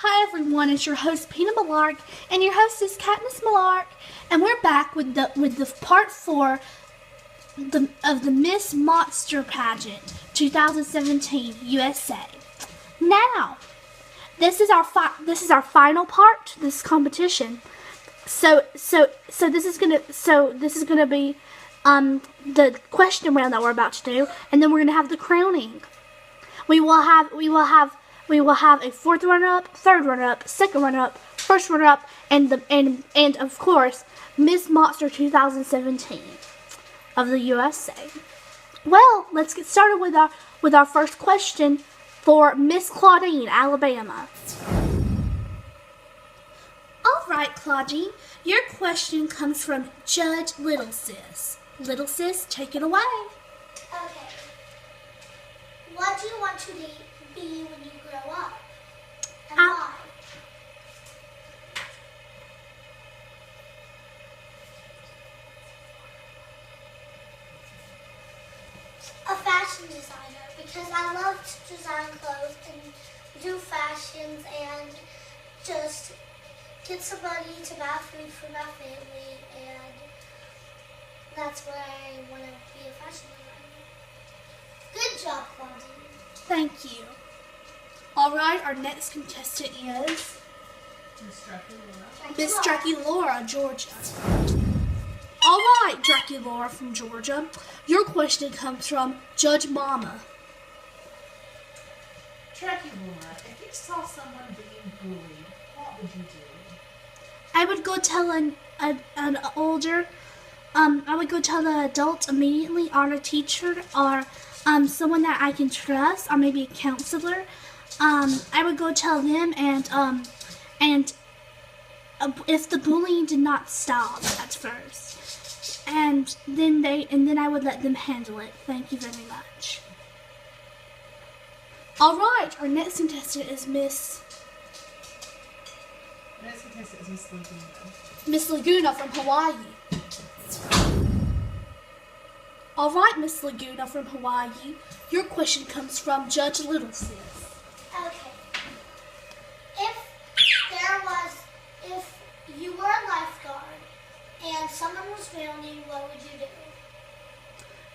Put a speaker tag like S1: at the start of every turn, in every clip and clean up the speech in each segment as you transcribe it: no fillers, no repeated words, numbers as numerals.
S1: Hi everyone, it's your host Peeta Mellark, and your host is Katniss Mellark, and we're back with the part 4 of the Miss Monster Pageant 2017 USA. Now, this is our final part to this competition. So this is gonna be the question round that we're about to do, and then we're gonna have the crowning. We will have a fourth runner-up, third runner-up, second runner-up, first runner-up, and of course, Miss Monster 2017 of the USA. Well, let's get started with our first question for Miss Claudine, Alabama. All right, Claudine, your question comes from Judge Little Sis. Little Sis, take it away.
S2: Okay. What do you want to be when you grow up? And why? A fashion designer, because I love to design clothes and do fashions and just get some money to buy food for my family, and that's why I want to be a fashion designer. Good job, Claudine.
S1: Thank you. Alright, our next contestant is Miss Jackie Laura, Georgia. Alright, Jackie Laura from Georgia. Your question comes from Judge Mama.
S3: Jackie Laura, if you saw someone being bullied, what would you do?
S1: I would go tell I would go tell the adult immediately, or a teacher, or someone that I can trust, or maybe a counselor. I would go tell them, and if the bullying did not stop at first, and then I would let them handle it. Thank you very much. All right, our next contestant is Miss Laguna from Hawaii. All right, Miss Laguna from Hawaii. Your question comes from Judge Little Sis.
S2: Okay. If you were a lifeguard and someone was drowning, what would you do?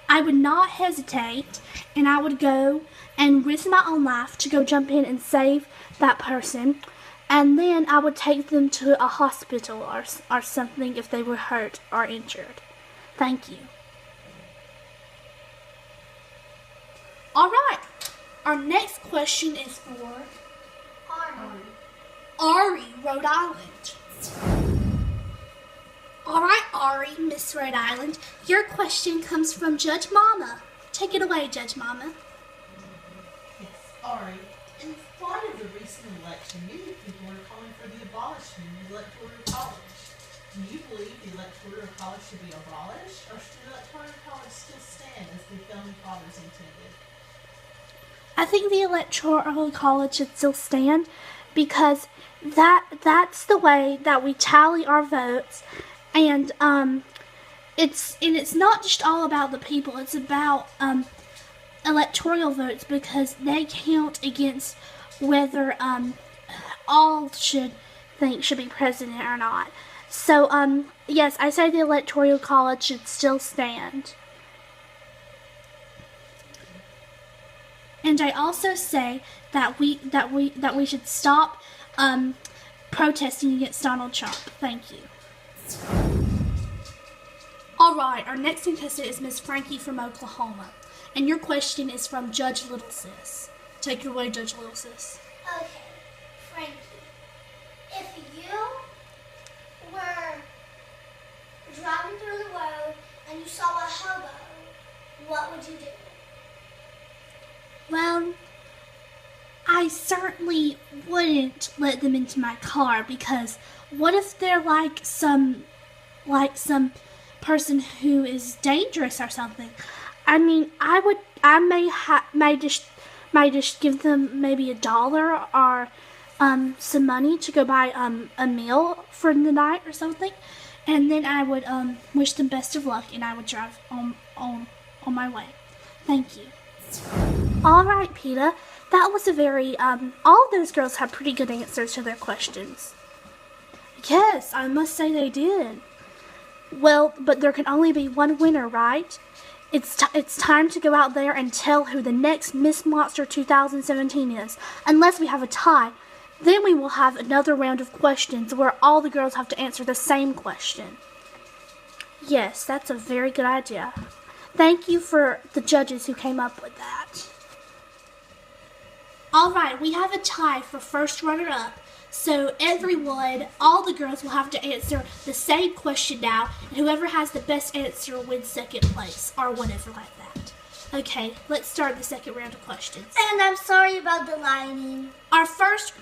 S1: I would not hesitate, and I would go and risk my own life to go jump in and save that person, and then I would take them to a hospital or something if they were hurt or injured. Thank you. All right, our next question is for Ari, Rhode Island. All right, Ari, Miss Rhode Island, your question comes from Judge Mama. Take it away, Judge Mama.
S3: Yes, Ari, in spite of the recent election, many people are calling for the abolishment of the electoral college. Do you believe the electoral college should be abolished, or should the electoral college still stand as the founding fathers intended?
S1: I think the electoral college should still stand, because that's the way that we tally our votes, and it's not just all about the people. It's about electoral votes, because they count against whether all should be president or not. So yes, I say the electoral college should still stand. And I also say that we should stop protesting against Donald Trump. Thank you. All right, our next contestant is Miss Frankie from Oklahoma, and your question is from Judge Little Sis. Take it away, Judge Little Sis.
S2: Okay, Frankie, if you were driving through the road and you saw a hobo, what would you do?
S1: Well, I certainly wouldn't let them into my car, because what if they're like some person who is dangerous or something? I mean, I may just give them maybe $1 or some money to go buy a meal for the night or something, and then I would wish them best of luck, and I would drive on my way. Thank you. All right, Peeta. That was a very, all of those girls had pretty good answers to their questions. Yes, I must say they did. Well, but there can only be one winner, right? It's time to go out there and tell who the next Miss Monster 2017 is. Unless we have a tie, then we will have another round of questions where all the girls have to answer the same question. Yes, that's a very good idea. Thank you for the judges who came up with that. Alright, we have a tie for first runner-up. So everyone, all the girls will have to answer the same question now, and whoever has the best answer wins second place, or whatever like that. Okay, let's start the second round of questions.
S2: And I'm sorry about the lining.
S1: Our first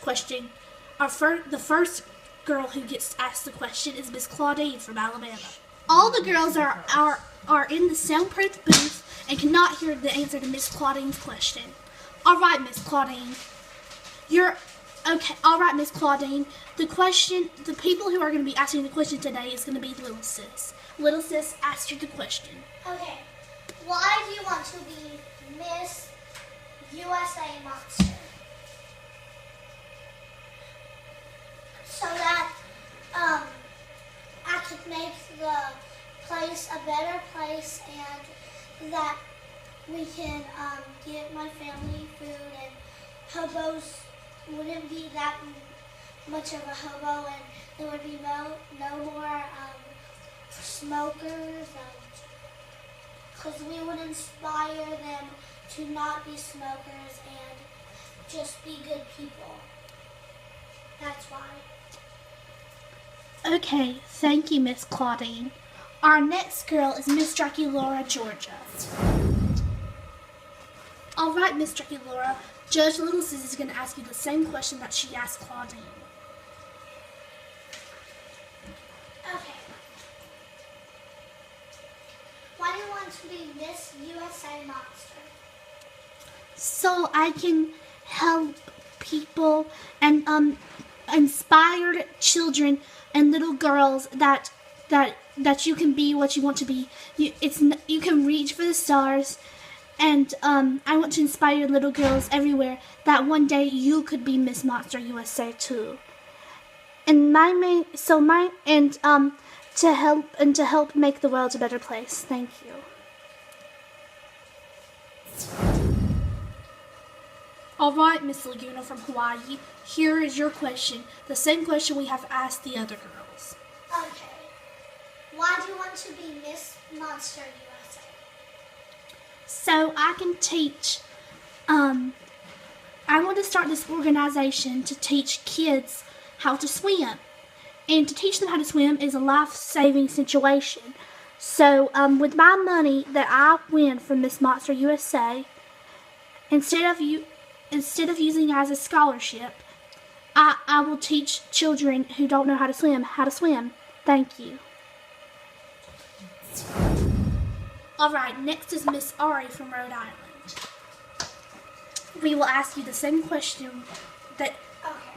S1: question, the first girl who gets asked the question is Miss Claudine from Alabama. All the girls are in the soundproof booth and cannot hear the answer to Miss Claudine's question. All right, Miss Claudine. All right, Miss Claudine. The people who are going to be asking the question today is going to be Little Sis. Little Sis, ask you the question.
S2: Okay. Why do you want to be Miss USA Monster? So that I could make the place a better place, and that we can get my family food, and hobos wouldn't be that much of a hobo, and there would be no more smokers, because we would inspire them to not be smokers and just be good people. That's why.
S1: Okay, thank you, Miss Claudine. Our next girl is Miss Draculaura, Georgia. All right, Miss Draculaura, Judge Little Sis is going to ask you the same question that she asked Claudine.
S2: Okay. Why do you want to be Miss USA Monster?
S1: So I can help people and inspire children and little girls that you can be what you want to be. You can reach for the stars, and I want to inspire little girls everywhere that one day you could be Miss Monster USA too. And to help make the world a better place. Thank you. All right, Miss Laguna from Hawaii. Here is your question. The same question we have asked the other girls.
S2: Okay. Why do you want to be Miss Monster USA?
S1: So I can teach, I want to start this organization to teach kids how to swim. And to teach them how to swim is a life-saving situation. So with my money that I win from Miss Monster USA, instead of using it as a scholarship, I will teach children who don't know how to swim. Thank you. Alright, next is Miss Ari from Rhode Island. We will ask you the same question that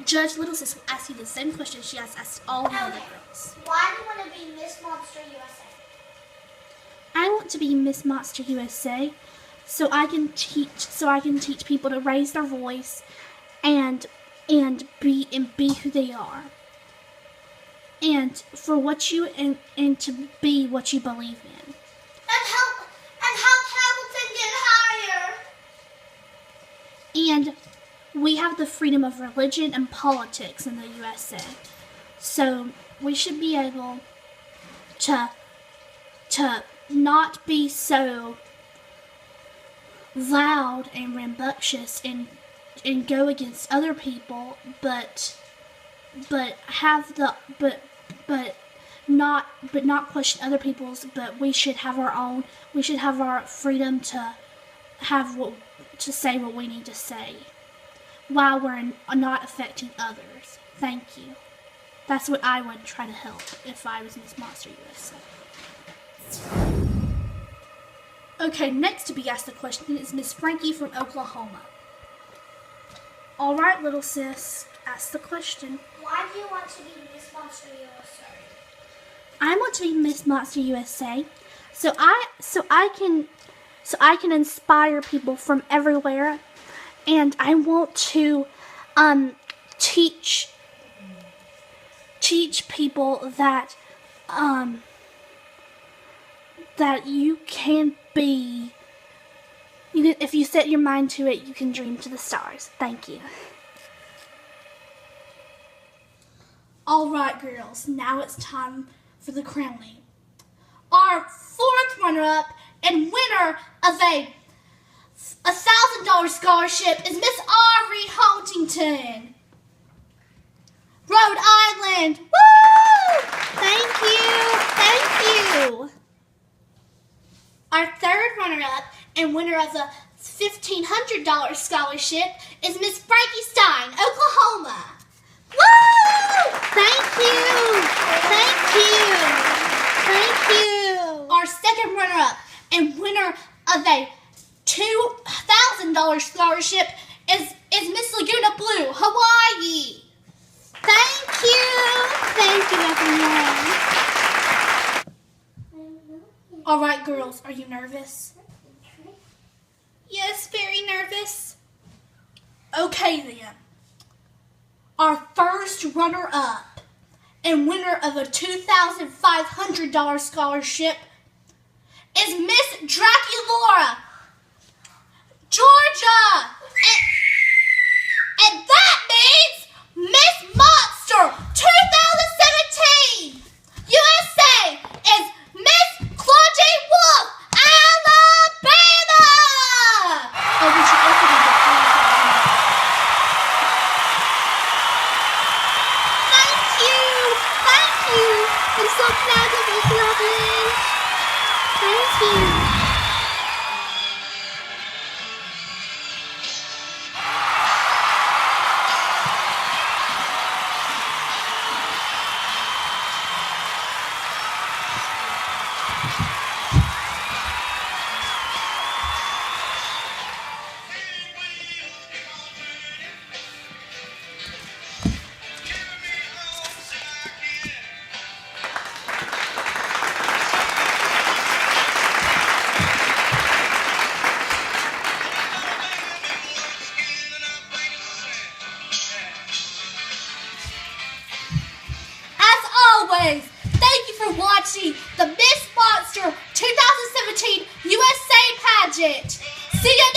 S1: Judge Little Sis will ask you the same question she has asked all the other girls.
S2: Why do you want to be Miss Monster USA?
S1: I want to be Miss Monster USA so I can teach people to raise their voice and be who they are. And for what you and to be what you believe in.
S2: And help Hamilton get higher.
S1: And we have the freedom of religion and politics in the USA. So we should be able to not be so loud and rambunctious and go against other people, but not question other people's. But we should have our own. We should have our freedom to say what we need to say, while we're not affecting others. Thank you. That's what I would try to help if I was Miss Monster USA. Okay, next to be asked the question is Miss Frankie from Oklahoma. All right, little sis, ask the question.
S2: Why do you want to be Miss Monster USA?
S1: I want to be Miss Monster USA so I so I can inspire people from everywhere. And I want to teach people that that you can be. If you set your mind to it, you can dream to the stars. Thank you. All right, girls. Now it's time for the crowning. Our fourth runner-up and winner of a $1,000 scholarship is Miss Ari Huntington, Rhode Island. Woo! Thank you. Our third runner-up and winner of a $1,500 scholarship is Miss Frankie Stein, Oklahoma. Woo! Thank you. Our second runner-up and winner of a $2,000 scholarship is Miss Laguna Blue, Hawaii. Thank you, everyone. All right, girls, are you nervous? Yes, very nervous. Okay, then. Our first runner-up and winner of a $2,500 scholarship is Miss Draculaura, Georgia. And that means Miss Monster 2017 USA is Miss Claudine Wolf, Alabama. Oh, we should open it. Thank you. I'm so proud of you, Claudine. Thank you. Thank you for watching the Miss Monster 2017 USA Pageant. See you